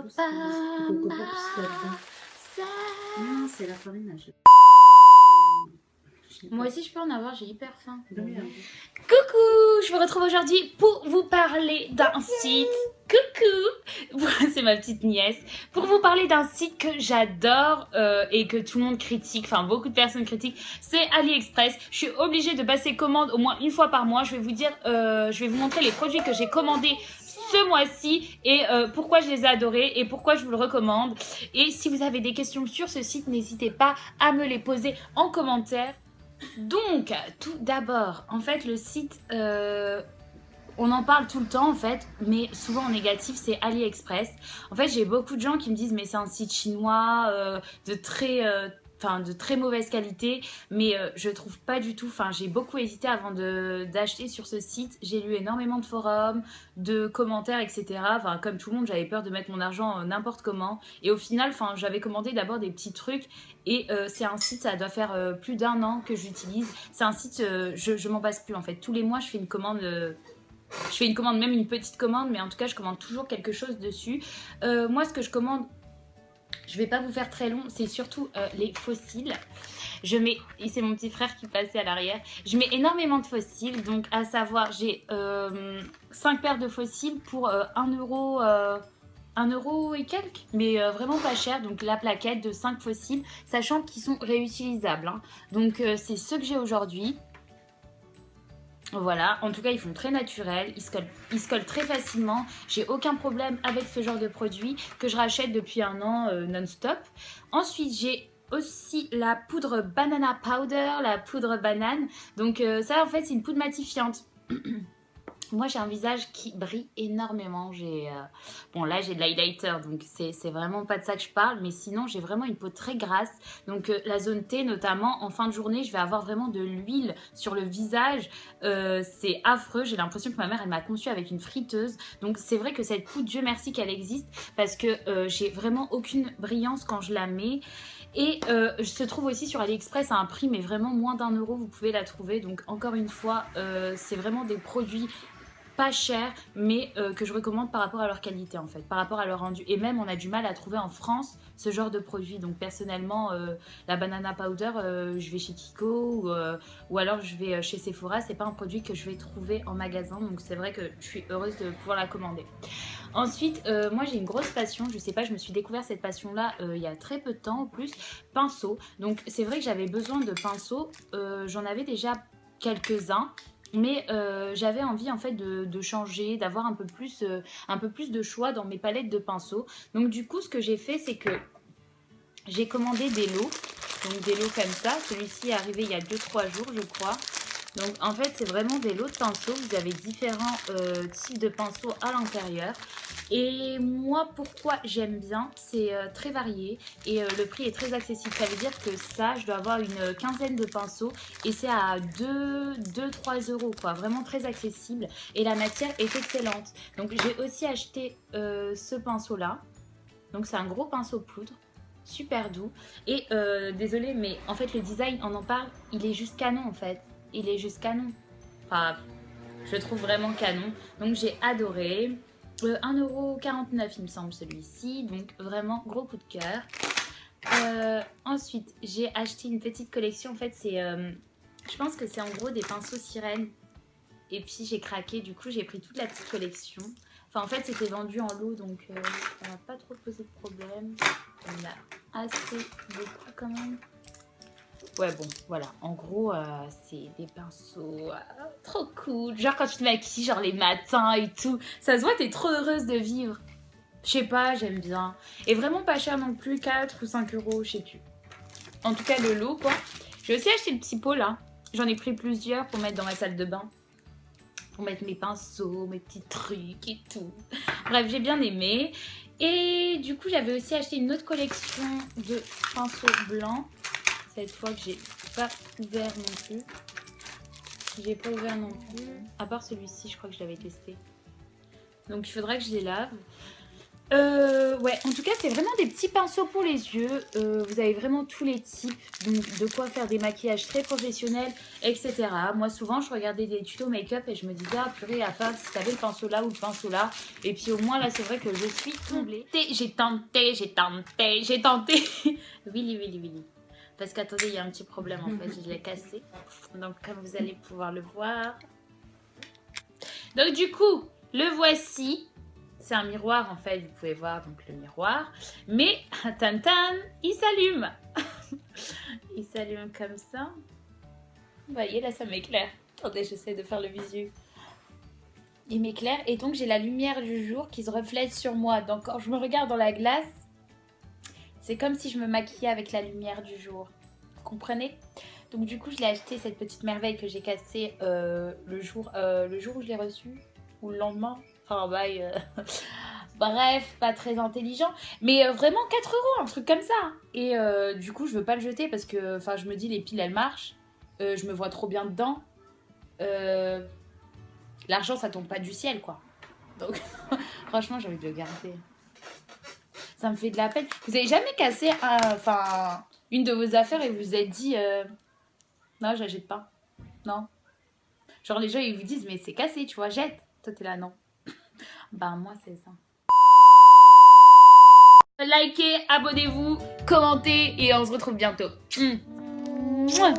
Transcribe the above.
Pops. Coco Pops là-dedans. Non, c'est la farine. Moi aussi je peux en avoir, j'ai hyper faim. Coucou, je me retrouve aujourd'hui pour vous parler d'un site. Coucou, c'est ma petite nièce. Pour vous parler d'un site que j'adore et que tout le monde critique, enfin beaucoup de personnes critiquent, c'est AliExpress. Je suis obligée de passer commande au moins une fois par mois. Je vais vous dire, je vais vous montrer les produits que j'ai commandés ce mois-ci et pourquoi je les ai adorés et pourquoi je vous le recommande. Et si vous avez des questions sur ce site, n'hésitez pas à me les poser en commentaire. Donc, tout d'abord, en fait, le site, on en parle tout le temps, en fait, mais souvent en négatif, c'est AliExpress. En fait, j'ai beaucoup de gens qui me disent, mais c'est un site chinois de très mauvaise qualité, mais je trouve pas du tout. Enfin, j'ai beaucoup hésité avant d'acheter sur ce site. J'ai lu énormément de forums, de commentaires, etc. Enfin, comme tout le monde, j'avais peur de mettre mon argent n'importe comment. Et au final, enfin, j'avais commandé d'abord des petits trucs. Et c'est un site, ça doit faire plus d'1 an que j'utilise. C'est un site, je m'en passe plus en fait. Tous les mois, je fais une commande. Je fais une commande, même une petite commande, mais en tout cas, je commande toujours quelque chose dessus. Moi, ce que je commande, je vais pas vous faire très long, c'est surtout les fossiles. Je mets, et c'est mon petit frère qui passait à l'arrière, je mets énormément de fossiles, donc à savoir, j'ai 5 paires de fossiles pour 1 €. 1 € et quelques, mais vraiment pas cher. Donc la plaquette de 5 fossiles, sachant qu'ils sont réutilisables. Hein. Donc c'est ceux que j'ai aujourd'hui. Voilà, en tout cas ils font très naturel, ils se collent très facilement. J'ai aucun problème avec ce genre de produit que je rachète depuis 1 an non-stop. Ensuite j'ai aussi la poudre banana powder, la poudre banane. Donc ça en fait c'est une poudre matifiante. Moi j'ai un visage qui brille énormément, bon là j'ai de l'highlighter donc c'est vraiment pas de ça que je parle, mais sinon j'ai vraiment une peau très grasse, donc la zone T notamment, en fin de journée je vais avoir vraiment de l'huile sur le visage, c'est affreux, j'ai l'impression que ma mère elle m'a conçue avec une friteuse, donc c'est vrai que cette poudre, Dieu merci qu'elle existe, parce que j'ai vraiment aucune brillance quand je la mets. Et se trouve aussi sur AliExpress à un prix mais vraiment moins d'1 €, vous pouvez la trouver. Donc encore une fois, c'est vraiment des produits pas cher, mais que je recommande par rapport à leur qualité en fait, par rapport à leur rendu. Et même on a du mal à trouver en France ce genre de produit. Donc personnellement, la banana powder, je vais chez Kiko ou alors je vais chez Sephora. C'est pas un produit que je vais trouver en magasin, donc c'est vrai que je suis heureuse de pouvoir la commander. Ensuite, moi j'ai une grosse passion, je sais pas, je me suis découvert cette passion là il y a très peu de temps en plus, pinceau. Donc c'est vrai que j'avais besoin de pinceaux, j'en avais déjà quelques-uns. Mais j'avais envie en fait de changer, d'avoir un peu plus de choix dans mes palettes de pinceaux. Donc du coup ce que j'ai fait c'est que j'ai commandé des lots. Donc des lots comme ça. Celui-ci est arrivé il y a 2-3 jours je crois. Donc en fait c'est vraiment des lots de pinceaux. Vous avez différents types de pinceaux à l'intérieur. Et moi pourquoi j'aime bien, c'est très varié et le prix est très accessible. Ça veut dire que ça, je dois avoir une quinzaine de pinceaux et c'est à 2-3 € quoi, vraiment très accessible. Et la matière est excellente. Donc j'ai aussi acheté ce pinceau là. Donc c'est un gros pinceau poudre, super doux. Et désolée mais en fait le design, on en parle, il est juste canon en fait. Il est juste canon. Enfin, je le trouve vraiment canon. Donc j'ai adoré. 1,49 € il me semble celui-ci, donc vraiment gros coup de cœur. Ensuite j'ai acheté une petite collection, en fait c'est, je pense que c'est en gros des pinceaux sirènes. Et puis j'ai craqué, du coup j'ai pris toute la petite collection. Enfin en fait c'était vendu en lot donc ça m'a pas trop posé de problème. On a assez beaucoup quand même. Ouais bon voilà, en gros c'est des pinceaux trop cool. Genre quand tu te maquilles genre les matins et tout, ça se voit t'es trop heureuse de vivre. Je sais pas, j'aime bien. Et vraiment pas cher non plus, 4 ou 5 €, je sais plus. En tout cas le lot quoi. J'ai aussi acheté le petit pot là. J'en ai pris plusieurs pour mettre dans ma salle de bain. Pour mettre mes pinceaux, mes petits trucs et tout. Bref, j'ai bien aimé. Et du coup j'avais aussi acheté une autre collection de pinceaux blancs. Cette fois que j'ai pas ouvert non plus. J'ai pas ouvert non plus. À part celui-ci, je crois que je l'avais testé. Donc il faudra que je les lave. Ouais, en tout cas, c'est vraiment des petits pinceaux pour les yeux. Vous avez vraiment tous les types, donc de quoi faire des maquillages très professionnels, etc. Moi, souvent, je regardais des tutos make-up et je me disais, ah purée, à part si t'avais le pinceau là ou le pinceau là. Et puis au moins, là, c'est vrai que je suis comblée. J'ai tenté. Willy. Parce qu'attendez, il y a un petit problème en fait, je l'ai cassé. Donc, comme vous allez pouvoir le voir. Donc, du coup, le voici. C'est un miroir en fait, vous pouvez voir donc le miroir. Mais, tan tan, il s'allume. Il s'allume comme ça. Vous voyez, là ça m'éclaire. Attendez, j'essaie de faire le visu. Il m'éclaire et donc j'ai la lumière du jour qui se reflète sur moi. Donc quand je me regarde dans la glace, c'est comme si je me maquillais avec la lumière du jour. Vous comprenez? Donc du coup, je l'ai acheté cette petite merveille que j'ai cassée le jour où je l'ai reçue. Ou le lendemain. Enfin, bye. Bref, pas très intelligent. Mais vraiment 4 €, un truc comme ça. Et du coup, je veux pas le jeter parce que je me dis, les piles, elles marchent. Je me vois trop bien dedans. L'argent, ça tombe pas du ciel, quoi. Donc, franchement, j'ai envie de le garder. Ça me fait de la peine. Vous avez jamais cassé une de vos affaires et vous vous êtes dit non, je la jette pas. Non. Genre, les gens, ils vous disent, mais c'est cassé, tu vois, jette. Toi, t'es là, non. Bah, moi, c'est ça. Likez, abonnez-vous, commentez et on se retrouve bientôt. Mouah.